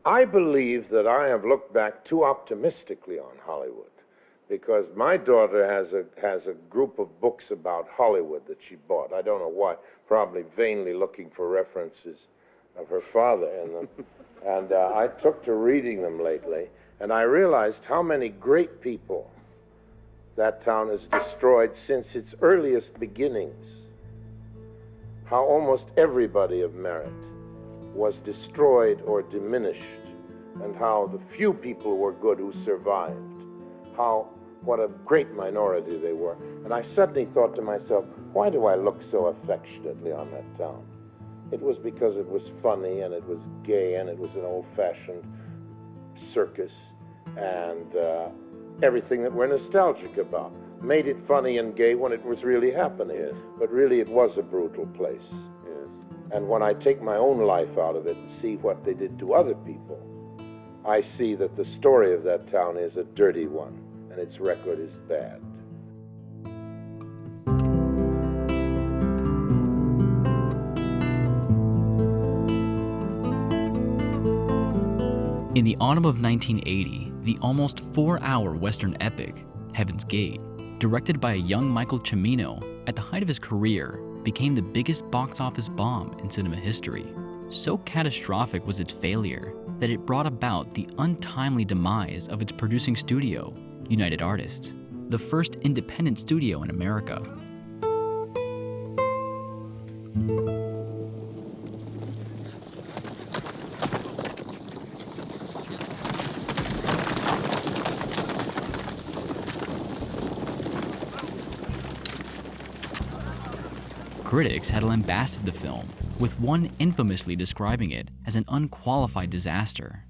I believe that I have looked back too optimistically on Hollywood, because my daughter has a group of books about Hollywood that she bought. I don't know why, probably vainly looking for references of her father in them. And I took to reading them lately, and I realized how many great people that town has destroyed since its earliest beginnings. How almost everybody of merit was destroyed or diminished, and how the few people were good who survived. What a great minority they were. And I suddenly thought to myself, why do I look so affectionately on that town? It was because it was funny, and it was gay, and it was an old-fashioned circus, and everything that we're nostalgic about. Made it funny and gay when it was really happening. Yes. But really it was a brutal place. Yes. And when I take my own life out of it and see what they did to other people, I see that the story of that town is a dirty one, and its record is bad. In the autumn of 1980, the almost 4-hour Western epic, Heaven's Gate, directed by a young Michael Cimino at the height of his career, became the biggest box office bomb in cinema history. So catastrophic was its failure that it brought about the untimely demise of its producing studio, United Artists, the first independent studio in America. Critics had lambasted the film, with one infamously describing it as an unqualified disaster.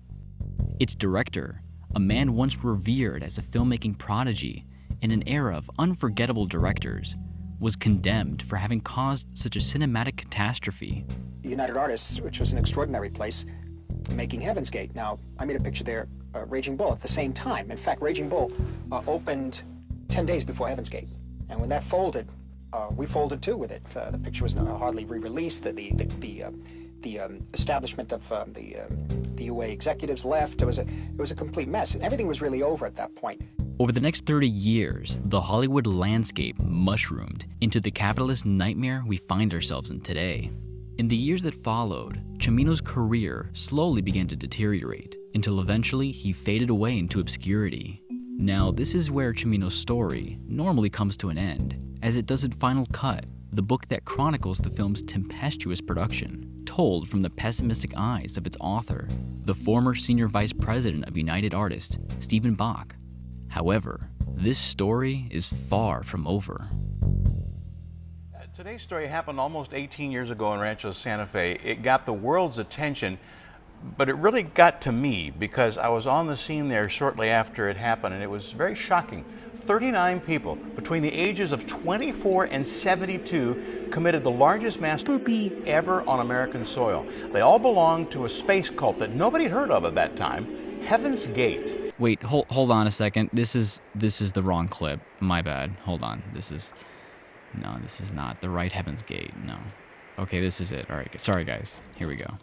Its director, a man once revered as a filmmaking prodigy in an era of unforgettable directors, was condemned for having caused such a cinematic catastrophe. United Artists, which was an extraordinary place, making Heaven's Gate. Now, I made a picture there, Raging Bull, at the same time. In fact, Raging Bull opened 10 days before Heaven's Gate. And when that folded, we folded too with it. The picture was hardly re-released. The establishment of the UA executives left. It was a complete mess. Everything was really over at that point. Over the next 30 years, the Hollywood landscape mushroomed into the capitalist nightmare we find ourselves in today. In the years that followed, Cimino's career slowly began to deteriorate until eventually he faded away into obscurity. Now, this is where Cimino's story normally comes to an end, as it does in Final Cut, the book that chronicles the film's tempestuous production, told from the pessimistic eyes of its author, the former senior vice president of United Artists, Stephen Bach. However, this story is far from over. Today's story happened almost 18 years ago in Rancho Santa Fe. It got the world's attention, but it really got to me because I was on the scene there shortly after it happened, and it was very shocking. 39 people between the ages of 24 and 72 committed the largest mass ever on American soil. They all belonged to a space cult that nobody had heard of at that time, Heaven's Gate. Wait, hold on a second. This is the wrong clip. My bad. Hold on. This is not the right Heaven's Gate. No. Okay, this is it. All right. Sorry, guys. Here we go.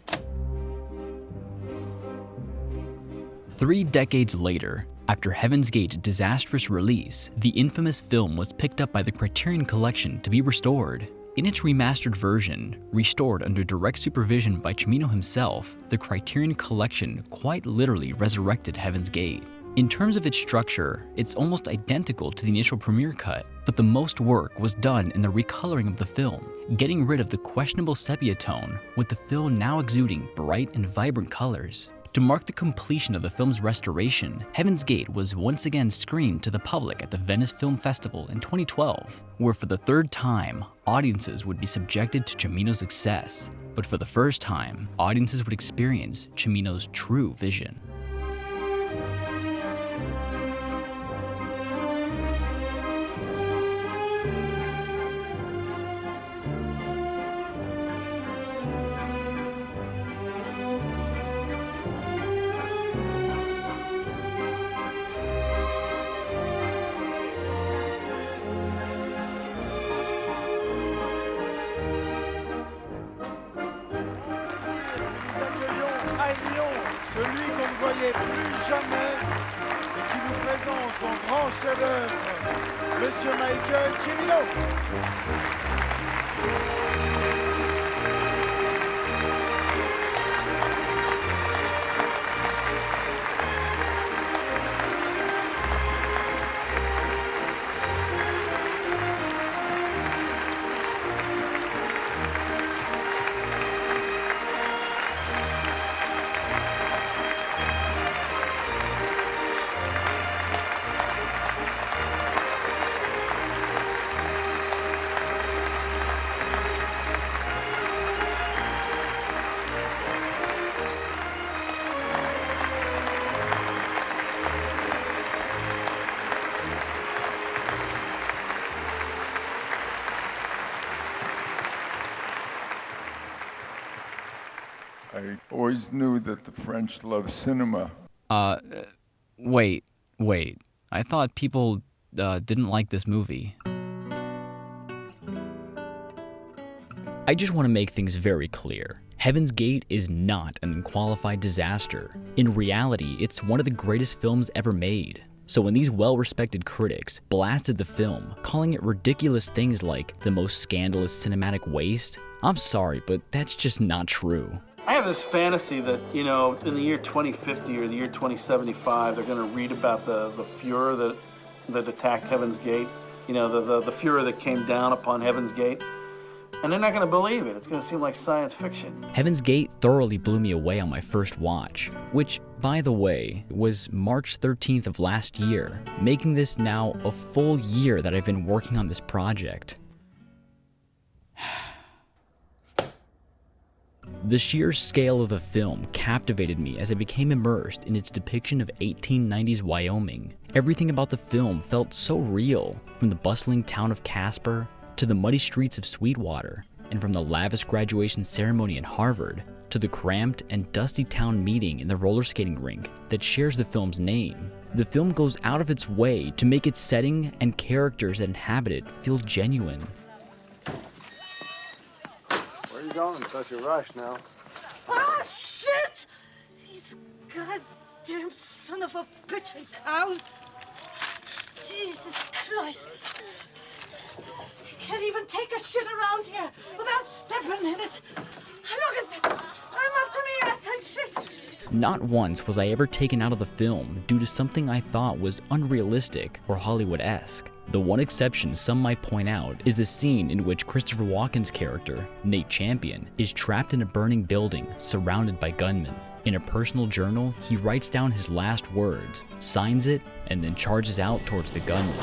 3 decades later, after Heaven's Gate's disastrous release, the infamous film was picked up by the Criterion Collection to be restored. In its remastered version, restored under direct supervision by Cimino himself, the Criterion Collection quite literally resurrected Heaven's Gate. In terms of its structure, it's almost identical to the initial premiere cut, but the most work was done in the recoloring of the film, getting rid of the questionable sepia tone, with the film now exuding bright and vibrant colors. To mark the completion of the film's restoration, Heaven's Gate was once again screened to the public at the Venice Film Festival in 2012, where for the 3rd time, audiences would be subjected to Cimino's success. But for the first time, audiences would experience Cimino's true vision. Celui voyait plus jamais et qui nous présente son grand chef-d'œuvre, Monsieur Michael Cimino. I always knew that the French love cinema. Wait. I thought people didn't like this movie. I just want to make things very clear. Heaven's Gate is not an unqualified disaster. In reality, it's one of the greatest films ever made. So when these well-respected critics blasted the film, calling it ridiculous things like the most scandalous cinematic waste, I'm sorry, but that's just not true. I have this fantasy that, you know, in the year 2050 or the year 2075, they're going to read about the Fuhrer that attacked Heaven's Gate, you know, the Fuhrer that came down upon Heaven's Gate, and they're not going to believe it. It's going to seem like science fiction. Heaven's Gate thoroughly blew me away on my first watch, which, by the way, was March 13th of last year, making this now a full year that I've been working on this project. The sheer scale of the film captivated me as I became immersed in its depiction of 1890s Wyoming. Everything about the film felt so real, from the bustling town of Casper to the muddy streets of Sweetwater, and from the lavish graduation ceremony in Harvard to the cramped and dusty town meeting in the roller skating rink that shares the film's name. The film goes out of its way to make its setting and characters that inhabit it feel genuine. Where are you going in such a rush now? Ah, shit! These goddamn son of a bitchin' cows. Jesus Christ. You can't even take a shit around here without stepping in it. Look at this. I'm up to my ass and shit. Not once was I ever taken out of the film due to something I thought was unrealistic or Hollywood-esque. The one exception some might point out is the scene in which Christopher Walken's character, Nate Champion, is trapped in a burning building surrounded by gunmen. In a personal journal, he writes down his last words, signs it, and then charges out towards the gunmen.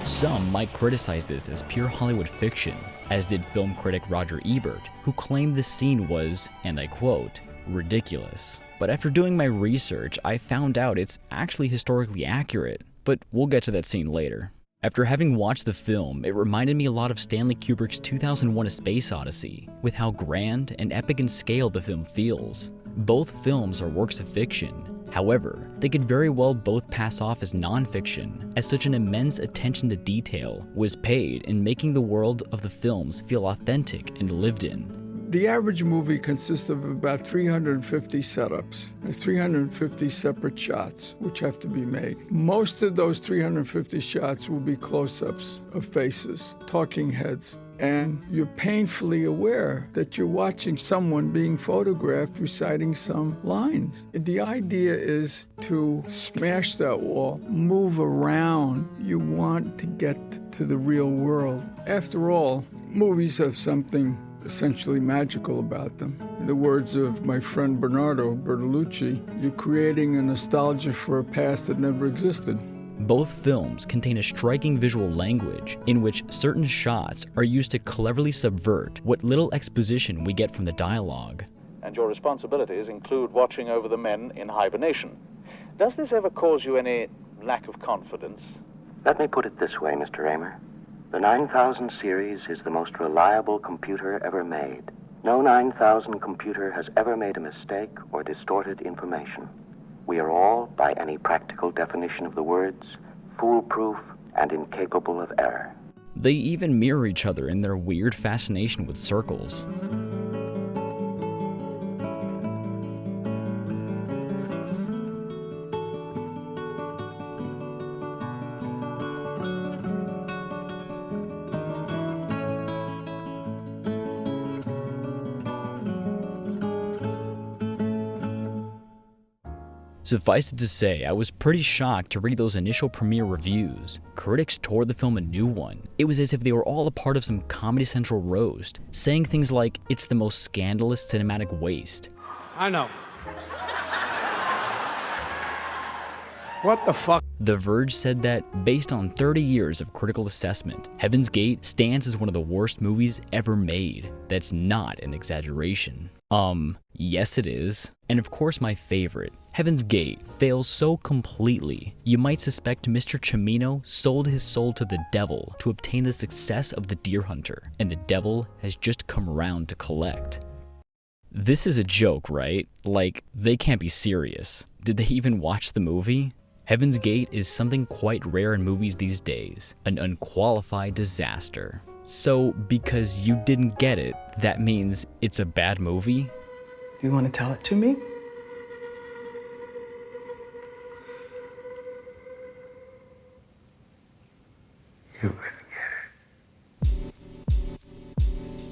Some might criticize this as pure Hollywood fiction, as did film critic Roger Ebert, who claimed the scene was, and I quote, ridiculous. But after doing my research, I found out it's actually historically accurate, but we'll get to that scene later. After having watched the film, it reminded me a lot of Stanley Kubrick's 2001: A Space Odyssey, with how grand and epic in scale the film feels. Both films are works of fiction. However, they could very well both pass off as non-fiction, as such an immense attention to detail was paid in making the world of the films feel authentic and lived in. The average movie consists of about 350 setups and 350 separate shots, which have to be made. Most of those 350 shots will be close-ups of faces, talking heads, and you're painfully aware that you're watching someone being photographed reciting some lines. The idea is to smash that wall, move around. You want to get to the real world. After all, movies have something essentially magical about them. In the words of my friend Bernardo Bertolucci, you're creating a nostalgia for a past that never existed. Both films contain a striking visual language in which certain shots are used to cleverly subvert what little exposition we get from the dialogue. And your responsibilities include watching over the men in hibernation. Does this ever cause you any lack of confidence? Let me put it this way, Mr. Raymer. The 9000 series is the most reliable computer ever made. No 9,000 computer has ever made a mistake or distorted information. We are all, by any practical definition of the words, foolproof and incapable of error. They even mirror each other in their weird fascination with circles. Suffice it to say, I was pretty shocked to read those initial premiere reviews. Critics tore the film a new one. It was as if they were all a part of some Comedy Central roast, saying things like, it's the most scandalous cinematic waste. I know. What the fuck? The Verge said that, based on 30 years of critical assessment, Heaven's Gate stands as one of the worst movies ever made. That's not an exaggeration. Yes it is. And of course my favorite, Heaven's Gate, fails so completely, you might suspect Mr. Cimino sold his soul to the devil to obtain the success of the Deer Hunter, and the devil has just come around to collect. This is a joke, right? Like, they can't be serious. Did they even watch the movie? Heaven's Gate is something quite rare in movies these days, an unqualified disaster. So, because you didn't get it, that means it's a bad movie? Do you want to tell it to me? You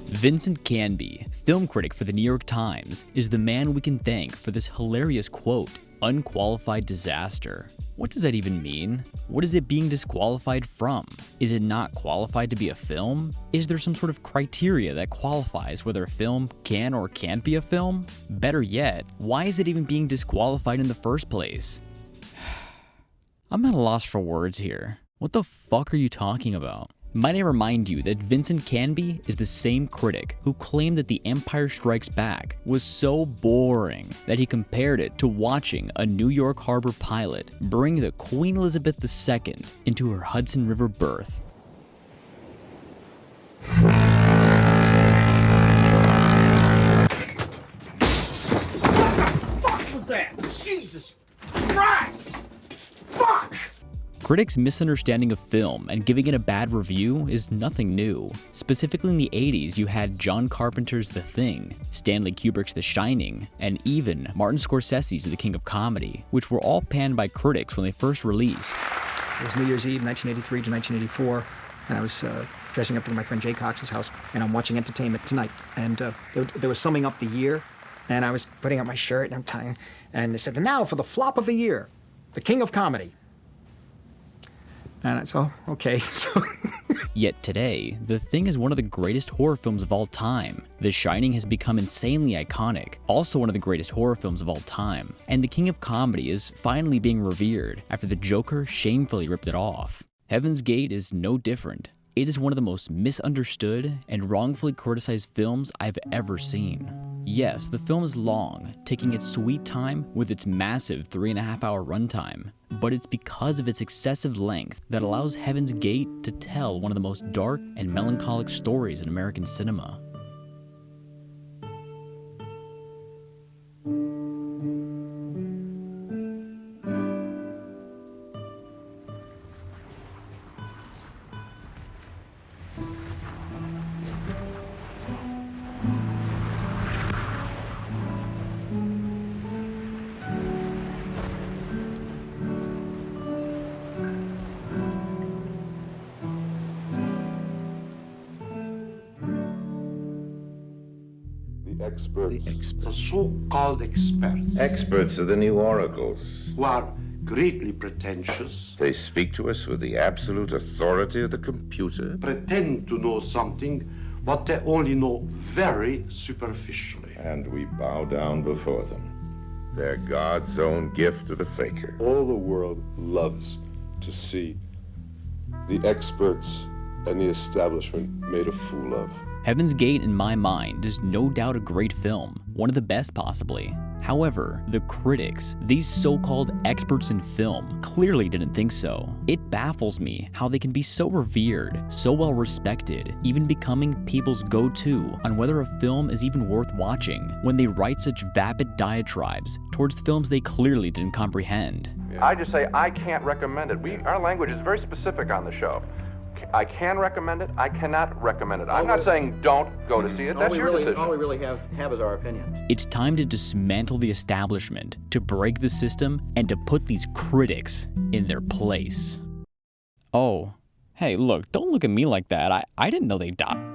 Vincent Canby, film critic for the New York Times, is the man we can thank for this hilarious quote, unqualified disaster. What does that even mean? What is it being disqualified from? Is it not qualified to be a film? Is there some sort of criteria that qualifies whether a film can or can't be a film? Better yet, why is it even being disqualified in the first place? I'm at a loss for words here. What the fuck are you talking about? Might I remind you that Vincent Canby is the same critic who claimed that The Empire Strikes Back was so boring that he compared it to watching a New York Harbor pilot bring the Queen Elizabeth II into her Hudson River berth. What was that? Jesus Christ! Fuck! Critics' misunderstanding of film and giving it a bad review is nothing new. Specifically in the 80s, you had John Carpenter's The Thing, Stanley Kubrick's The Shining, and even Martin Scorsese's The King of Comedy, which were all panned by critics when they first released. It was New Year's Eve, 1983 to 1984, and I was dressing up in my friend Jay Cox's house, and I'm watching Entertainment Tonight. And they were summing up the year, and I was putting up my shirt, and I'm tying, and they said, now for the flop of the year, The King of Comedy. And I said, oh, okay. Yet today, The Thing is one of the greatest horror films of all time. The Shining has become insanely iconic, also one of the greatest horror films of all time. And The King of Comedy is finally being revered after the Joker shamefully ripped it off. Heaven's Gate is no different. It is one of the most misunderstood and wrongfully criticized films I've ever seen. Yes, the film is long, taking its sweet time with its massive 3.5-hour runtime, but it's because of its excessive length that allows Heaven's Gate to tell one of the most dark and melancholic stories in American cinema. Experts. The so-called experts. Experts are the new oracles. Who are greatly pretentious. They speak to us with the absolute authority of the computer. Pretend to know something, what they only know very superficially. And we bow down before them. They're God's own gift to the faker. All the world loves to see the experts and the establishment made a fool of. Heaven's Gate, in my mind, is no doubt a great film, one of the best possibly. However, the critics, these so-called experts in film, clearly didn't think so. It baffles me how they can be so revered, so well respected, even becoming people's go-to on whether a film is even worth watching when they write such vapid diatribes towards films they clearly didn't comprehend. I just say I can't recommend it. Our language is very specific on the show. I can recommend it, I cannot recommend it. I'm not saying don't go to see it, that's your decision. All we really have is our opinion. It's time to dismantle the establishment, to break the system, and to put these critics in their place. Oh, hey, look, don't look at me like that. I didn't know they died.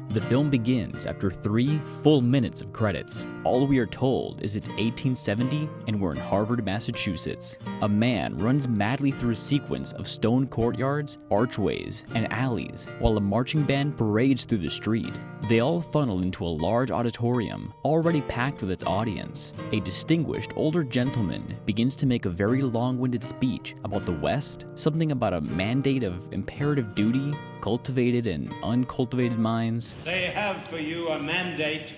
The film begins after 3 full minutes of credits. All we are told is it's 1870 and we're in Harvard, Massachusetts. A man runs madly through a sequence of stone courtyards, archways, and alleys while a marching band parades through the street. They all funnel into a large auditorium, already packed with its audience. A distinguished older gentleman begins to make a very long-winded speech about the West, something about a mandate of imperative duty, cultivated and uncultivated minds. They have for you a mandate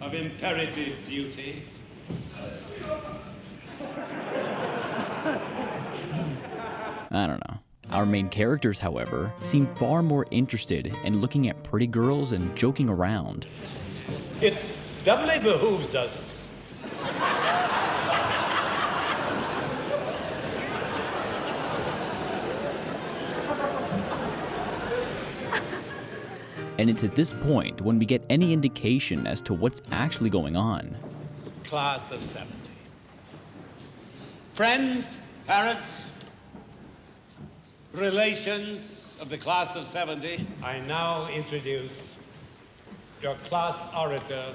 of imperative duty. I don't know. Our main characters, however, seem far more interested in looking at pretty girls and joking around. It doubly behooves us and it's at this point when we get any indication as to what's actually going on. Class of 70. Friends, parents, relations of the class of 70, I now introduce your class orator,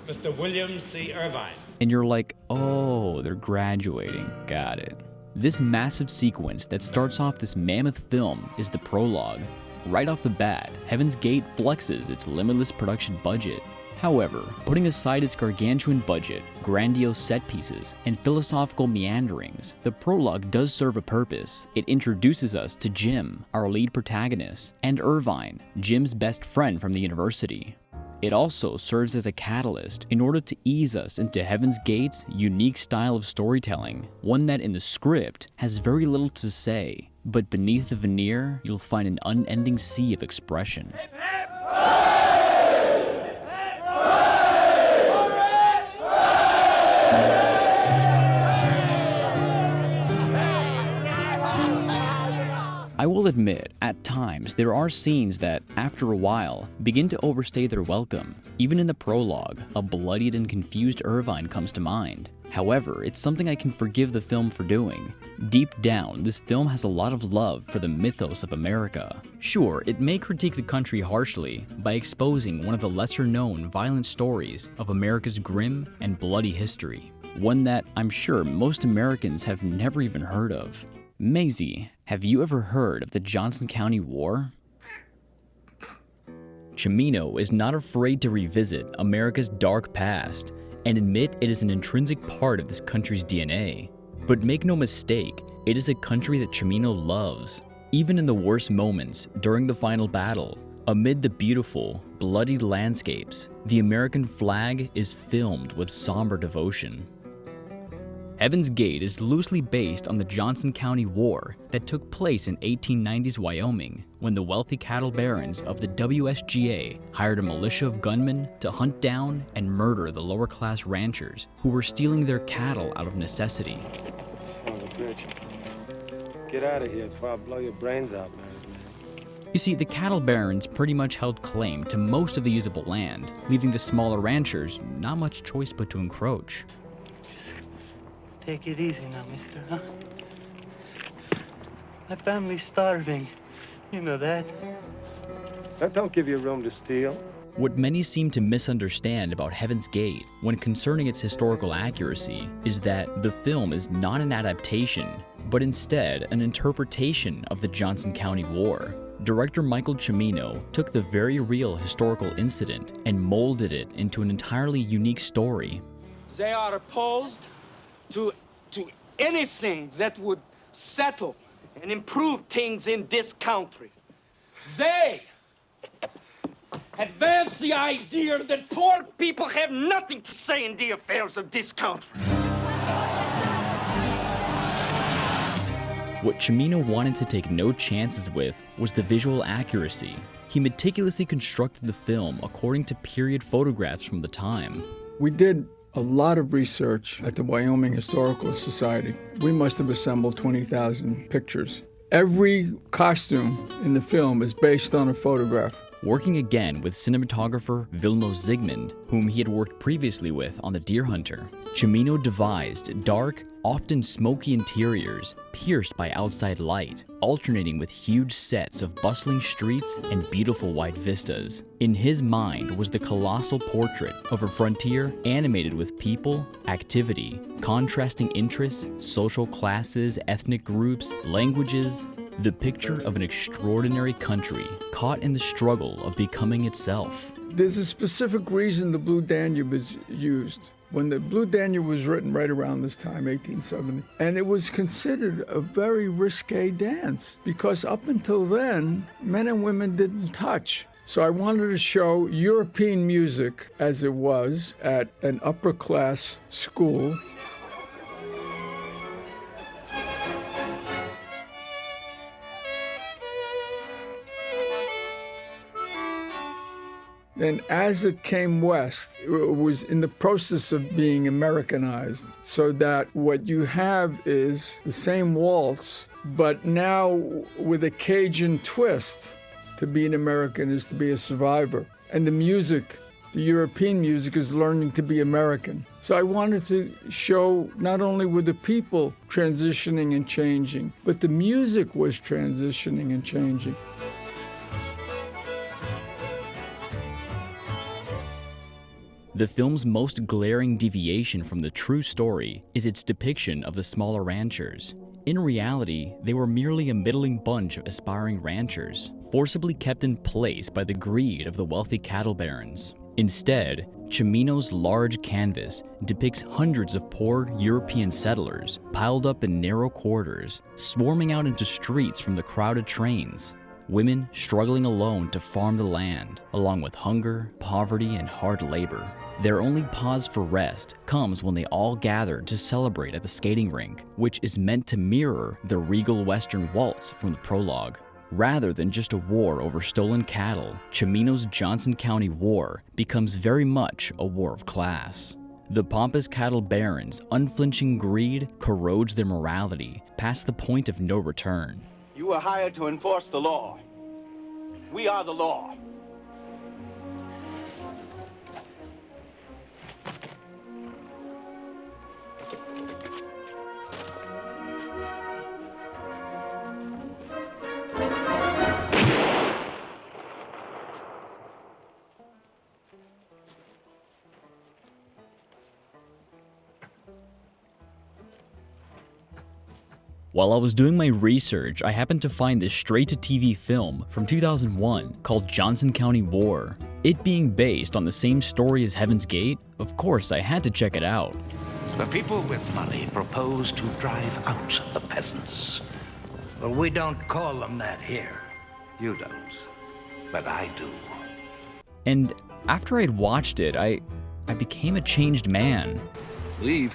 Mr. William C. Irvine. And you're like, oh, they're graduating. Got it. This massive sequence that starts off this mammoth film is the prologue. Right off the bat, Heaven's Gate flexes its limitless production budget. However, putting aside its gargantuan budget, grandiose set pieces, and philosophical meanderings, the prologue does serve a purpose. It introduces us to Jim, our lead protagonist, and Irvine, Jim's best friend from the university. It also serves as a catalyst in order to ease us into Heaven's Gate's unique style of storytelling, one that in the script has very little to say, but beneath the veneer, you'll find an unending sea of expression. I will admit, at times, there are scenes that, after a while, begin to overstay their welcome. Even in the prologue, a bloodied and confused Irvine comes to mind. However, it's something I can forgive the film for doing. Deep down, this film has a lot of love for the mythos of America. Sure, it may critique the country harshly by exposing one of the lesser-known violent stories of America's grim and bloody history. One that I'm sure most Americans have never even heard of. Maisie, have you ever heard of the Johnson County War? Cimino is not afraid to revisit America's dark past and admit it is an intrinsic part of this country's DNA. But make no mistake, it is a country that Cimino loves. Even in the worst moments during the final battle, amid the beautiful, bloodied landscapes, the American flag is filmed with somber devotion. Heaven's Gate is loosely based on the Johnson County War that took place in 1890s Wyoming, when the wealthy cattle barons of the WSGA hired a militia of gunmen to hunt down and murder the lower-class ranchers who were stealing their cattle out of necessity. Son of a bitch. Get out of here before I blow your brains out, man. You see, the cattle barons pretty much held claim to most of the usable land, leaving the smaller ranchers not much choice but to encroach. Take it easy now, mister, huh? My family's starving. You know that. That don't give you room to steal. What many seem to misunderstand about Heaven's Gate when concerning its historical accuracy is that the film is not an adaptation, but instead an interpretation of the Johnson County War. Director Michael Cimino took the very real historical incident and molded it into an entirely unique story. They are opposed to anything that would settle and improve things in this country. They advance the idea that poor people have nothing to say in the affairs of this country. What Cimino wanted to take no chances with was the visual accuracy. He meticulously constructed the film according to period photographs from the time. We did a lot of research at the Wyoming Historical Society. We must have assembled 20,000 pictures. Every costume in the film is based on a photograph. Working again with cinematographer Vilmos Zsigmond, whom he had worked previously with on The Deer Hunter, Cimino devised dark, often smoky interiors pierced by outside light, alternating with huge sets of bustling streets and beautiful white vistas. In his mind was the colossal portrait of a frontier animated with people, activity, contrasting interests, social classes, ethnic groups, languages, the picture of an extraordinary country caught in the struggle of becoming itself. There's a specific reason the Blue Danube is used. When the Blue Danube was written right around this time, 1870, and it was considered a very risque dance because up until then, men and women didn't touch. So I wanted to show European music as it was at an upper class school. And as it came west, it was in the process of being Americanized, so that what you have is the same waltz, but now with a Cajun twist. To be an American is to be a survivor. And the music, the European music, is learning to be American. So I wanted to show not only were the people transitioning and changing, but the music was transitioning and changing. The film's most glaring deviation from the true story is its depiction of the smaller ranchers. In reality, they were merely a middling bunch of aspiring ranchers, forcibly kept in place by the greed of the wealthy cattle barons. Instead, Cimino's large canvas depicts hundreds of poor European settlers piled up in narrow quarters, swarming out into streets from the crowded trains. Women struggling alone to farm the land, along with hunger, poverty, and hard labor. Their only pause for rest comes when they all gather to celebrate at the skating rink, which is meant to mirror the regal Western waltz from the prologue. Rather than just a war over stolen cattle, Cimino's Johnson County War becomes very much a war of class. The pompous cattle barons' unflinching greed corrodes their morality past the point of no return. You were hired to enforce the law. We are the law. While I was doing my research, I happened to find this straight-to-TV film from 2001 called Johnson County War. It being based on the same story as Heaven's Gate, of course I had to check it out. The people with money propose to drive out the peasants. Well, we don't call them that here. You don't, but I do. And after I'd watched it, I became a changed man. Leave?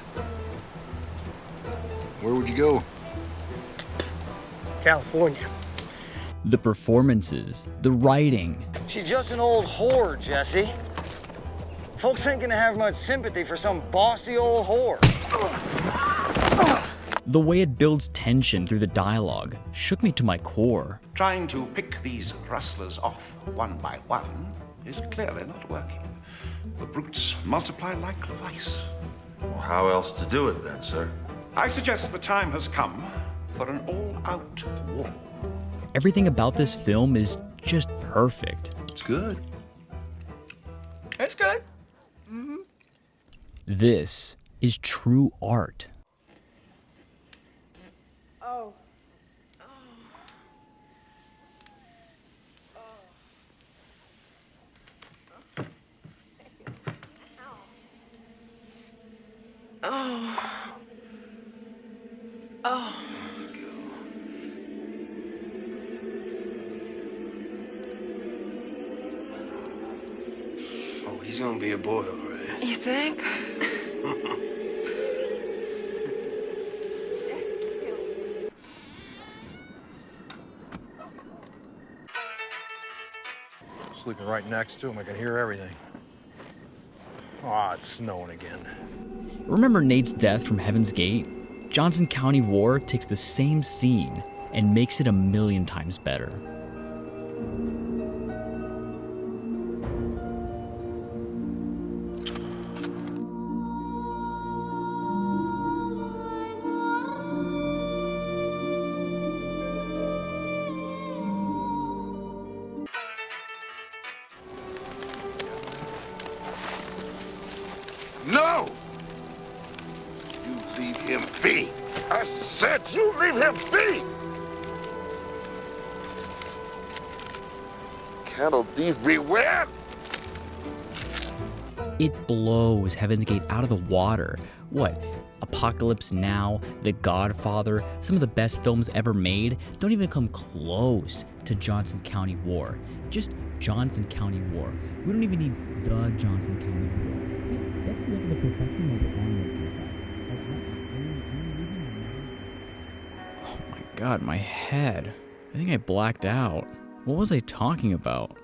Where would you go? California. The performances, the writing. She's just an old whore, Jesse. Folks ain't gonna have much sympathy for some bossy old whore. The way it builds tension through the dialogue shook me to my core. Trying to pick these rustlers off one by one is clearly not working. The brutes multiply like lice. Well, how else to do it then, sir? I suggest the time has come for an all-out war. Everything about this film is just perfect. It's good. It's good. This is true art. Oh. Oh. Oh. Oh, he's gonna be a boy, all right. You think? sleeping right next to him. I could hear everything. Oh, it's snowing again. Remember Nate's death from Heaven's Gate? Johnson County War takes the same scene and makes it 1,000,000 times better. No! You leave him be. I said you leave him be! Cattle thief beware! It blows Heaven's Gate out of the water. What? Apocalypse Now, The Godfather, some of the best films ever made don't even come close to Johnson County War. Just Johnson County War. We don't even need the Johnson County War. That's the level of perfection that we're on. Oh my god, my head. I think I blacked out. What was I talking about?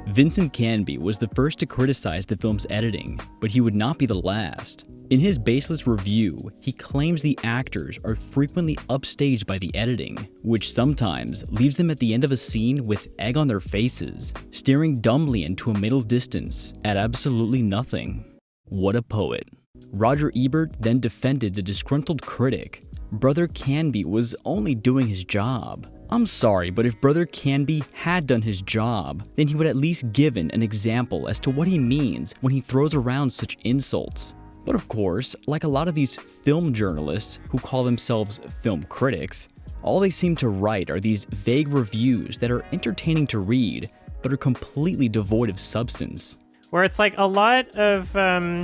Vincent Canby was the first to criticize the film's editing, but he would not be the last. In his baseless review, he claims the actors are frequently upstaged by the editing, which sometimes leaves them at the end of a scene with egg on their faces, staring dumbly into a middle distance at absolutely nothing. What a poet. Roger Ebert then defended the disgruntled critic. Brother Canby was only doing his job. I'm sorry, but if Brother Canby had done his job, then he would at least given an example as to what he means when he throws around such insults. But of course, like a lot of these film journalists who call themselves film critics, all they seem to write are these vague reviews that are entertaining to read, but are completely devoid of substance. Where it's like a lot of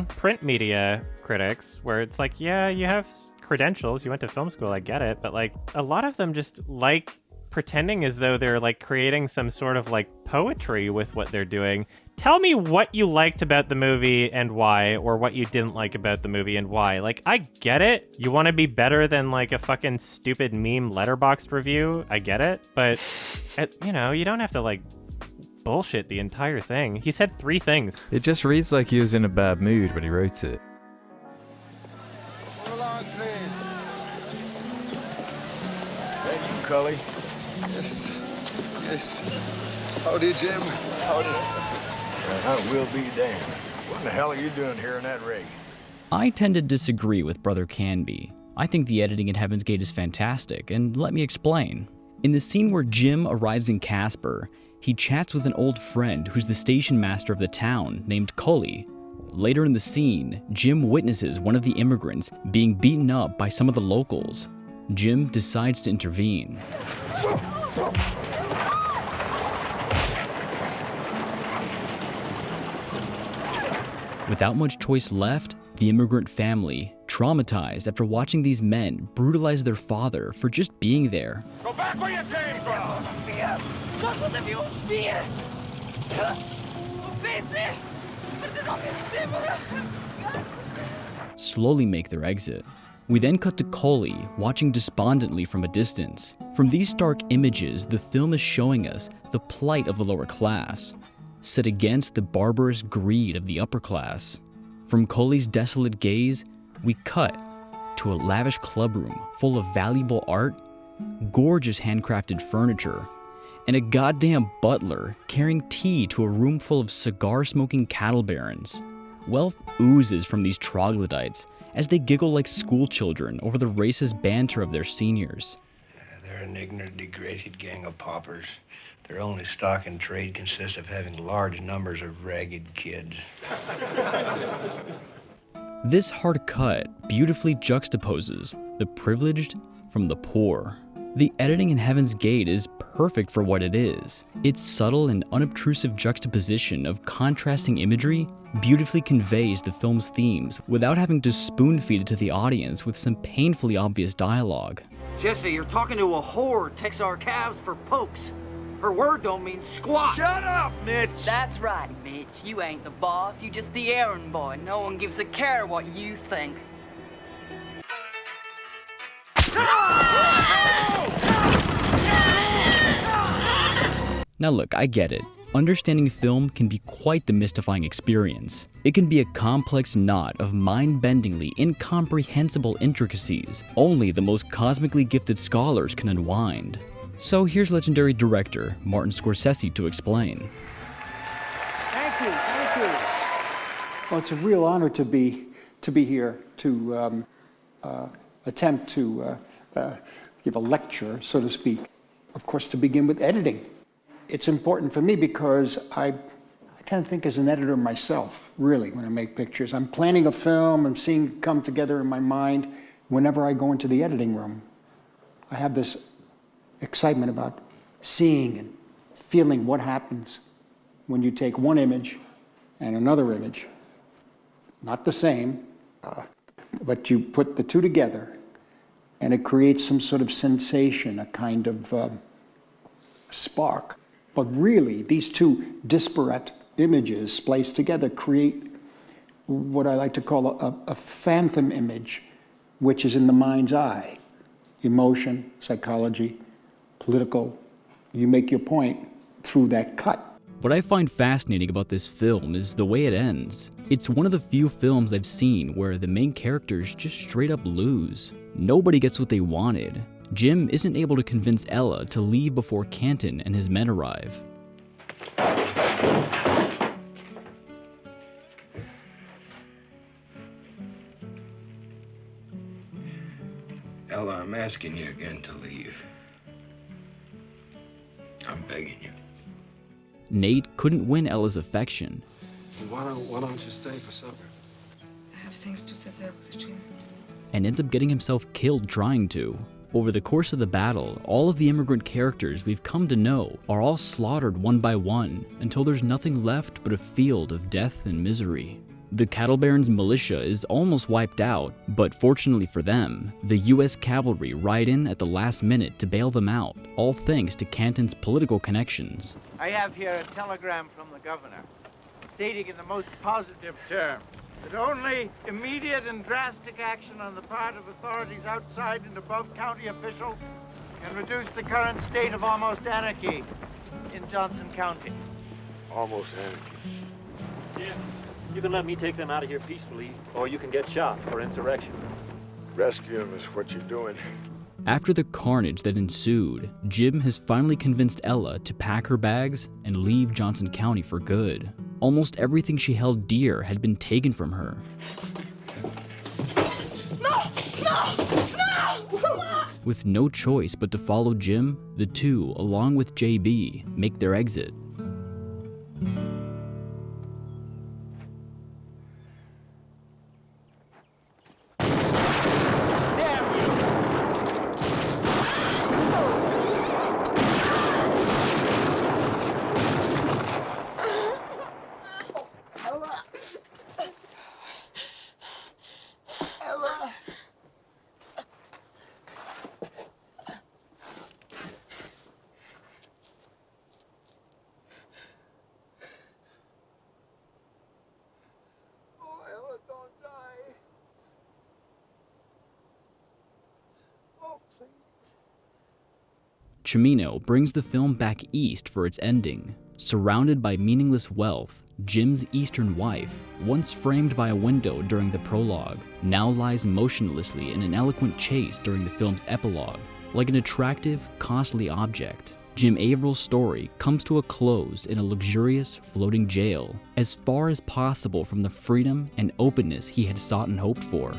print media critics, where it's like, yeah, you have credentials, you went to film school, I get it, but like a lot of them just like pretending as though they're like creating some sort of like poetry with what they're doing. Tell me what you liked about the movie and why, or what you didn't like about the movie and why. Like, I get it. You want to be better than like a fucking stupid meme letterboxd review. I get it. But, you know, you don't have to like bullshit the entire thing. He said 3 things. It just reads like he was in a bad mood when he wrote it. Move along, please. Hey, you, Cully. Yes. Yes. Howdy, Jim. Howdy. I will be damned. What in the hell are you doing here in that rig? I tend to disagree with Brother Canby. I think the editing in Heaven's Gate is fantastic, and let me explain. In the scene where Jim arrives in Casper, he chats with an old friend who's the station master of the town named Cully. Later in the scene, Jim witnesses one of the immigrants being beaten up by some of the locals. Jim decides to intervene. Without much choice left, the immigrant family, traumatized after watching these men brutalize their father for just being there, Go back where you came from! slowly make their exit. We then cut to Coley, watching despondently from a distance. From these stark images, the film is showing us the plight of the lower class, set against the barbarous greed of the upper class. From Coley's desolate gaze, we cut to a lavish clubroom full of valuable art, gorgeous handcrafted furniture, and a goddamn butler carrying tea to a room full of cigar-smoking cattle barons. Wealth oozes from these troglodytes as they giggle like schoolchildren over the racist banter of their seniors. They're an ignorant, degraded gang of paupers. Their only stock in trade consists of having large numbers of ragged kids. This hard cut beautifully juxtaposes the privileged from the poor. The editing in Heaven's Gate is perfect for what it is. Its subtle and unobtrusive juxtaposition of contrasting imagery beautifully conveys the film's themes without having to spoon-feed it to the audience with some painfully obvious dialogue. Jesse, you're talking to a whore who takes our calves for pokes. Her word don't mean squat. Shut up, Mitch! That's right, Mitch. You ain't the boss, you just the errand boy. No one gives a care what you think. Now look, I get it. Understanding film can be quite the mystifying experience. It can be a complex knot of mind-bendingly incomprehensible intricacies only the most cosmically gifted scholars can unwind. So here's legendary director Martin Scorsese to explain. Thank you. Well, it's a real honor to be here to attempt to give a lecture, so to speak. Of course, to begin with editing. It's important for me because I kind of think as an editor myself, really, when I make pictures. I'm planning a film, I'm seeing it come together in my mind. Whenever I go into the editing room, I have this excitement about seeing and feeling what happens when you take one image and another image, not the same, but you put the two together and it creates some sort of sensation, a kind of spark. But really, these two disparate images spliced together create what I like to call a phantom image, which is in the mind's eye. Emotion, psychology, political. You make your point through that cut. What I find fascinating about this film is the way it ends. It's one of the few films I've seen where the main characters just straight up lose. Nobody gets what they wanted. Jim isn't able to convince Ella to leave before Canton and his men arrive. Ella, I'm asking you again to leave. I'm begging you. Nate couldn't win Ella's affection. Why don't you stay for supper? I have things to set there with the Jim. And ends up getting himself killed trying to. Over the course of the battle, all of the immigrant characters we've come to know are all slaughtered one by one until there's nothing left but a field of death and misery. The cattle barons' militia is almost wiped out, but fortunately for them, the US cavalry ride in at the last minute to bail them out, all thanks to Canton's political connections. I have here a telegram from the governor, stating in the most positive terms that only immediate and drastic action on the part of authorities outside and above county officials can reduce the current state of almost anarchy in Johnson County. Almost anarchy. Yeah. You can let me take them out of here peacefully, or you can get shot for insurrection. Rescue them is what you're doing. After the carnage that ensued, Jim has finally convinced Ella to pack her bags and leave Johnson County for good. Almost everything she held dear had been taken from her. No! With no choice but to follow Jim, the two, along with JB, make their exit. Cimino brings the film back east for its ending. Surrounded by meaningless wealth, Jim's Eastern wife, once framed by a window during the prologue, now lies motionlessly in an eloquent chase during the film's epilogue. Like an attractive, costly object, Jim Averill's story comes to a close in a luxurious, floating jail, as far as possible from the freedom and openness he had sought and hoped for.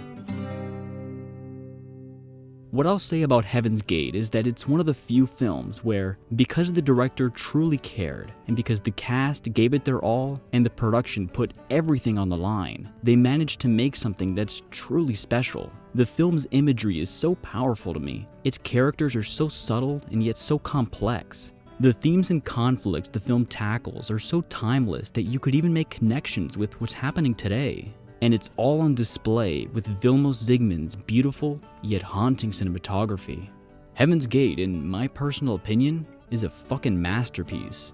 What I'll say about Heaven's Gate is that it's one of the few films where, because the director truly cared, and because the cast gave it their all, and the production put everything on the line, they managed to make something that's truly special. The film's imagery is so powerful to me. Its characters are so subtle and yet so complex. The themes and conflicts the film tackles are so timeless that you could even make connections with what's happening today. And it's all on display with Vilmos Zsigmond's beautiful yet haunting cinematography. Heaven's Gate, in my personal opinion, is a fucking masterpiece.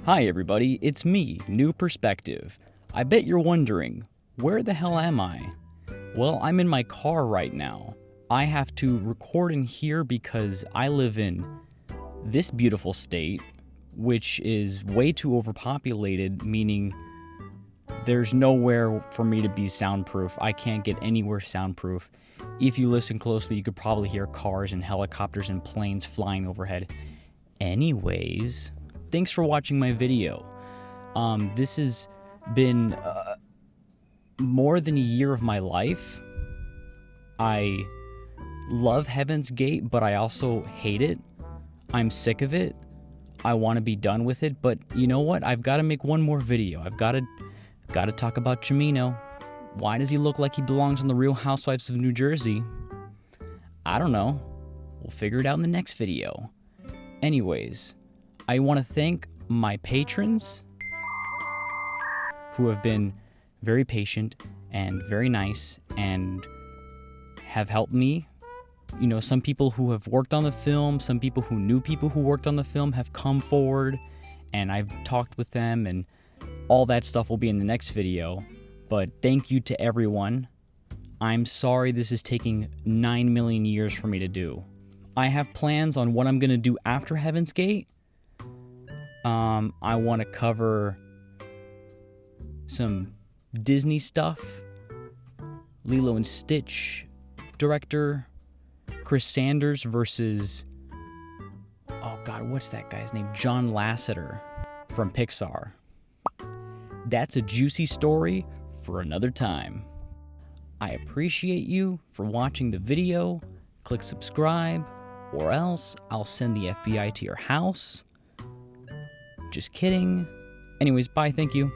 Hi everybody, it's me, New Perspective. I bet you're wondering, where the hell am I? Well, I'm in my car right now. I have to record in here because I live in this beautiful state, which is way too overpopulated, meaning there's nowhere for me to be soundproof. I can't get anywhere soundproof. If you listen closely, you could probably hear cars and helicopters and planes flying overhead. Anyways, thanks for watching my video. This has been more than a year of my life. I love Heaven's Gate, but I also hate it. I'm sick of it. I want to be done with it, but you know what? I've got to make one more video. I've got to talk about Cimino. Why does he look like he belongs on the Real Housewives of New Jersey? I don't know. We'll figure it out in the next video. Anyways, I want to thank my patrons who have been very patient and very nice and have helped me. You know, some people who have worked on the film, some people who knew people who worked on the film have come forward, and I've talked with them, and all that stuff will be in the next video. But thank you to everyone. I'm sorry this is taking 9 million years for me to do. I have plans on what I'm going to do after Heaven's Gate. I want to cover some Disney stuff. Lilo and Stitch director Chris Sanders versus, oh god, what's that guy's name? John Lasseter from Pixar. That's a juicy story for another time. I appreciate you for watching the video. Click subscribe, or else I'll send the FBI to your house. Just kidding. Anyways, bye, thank you.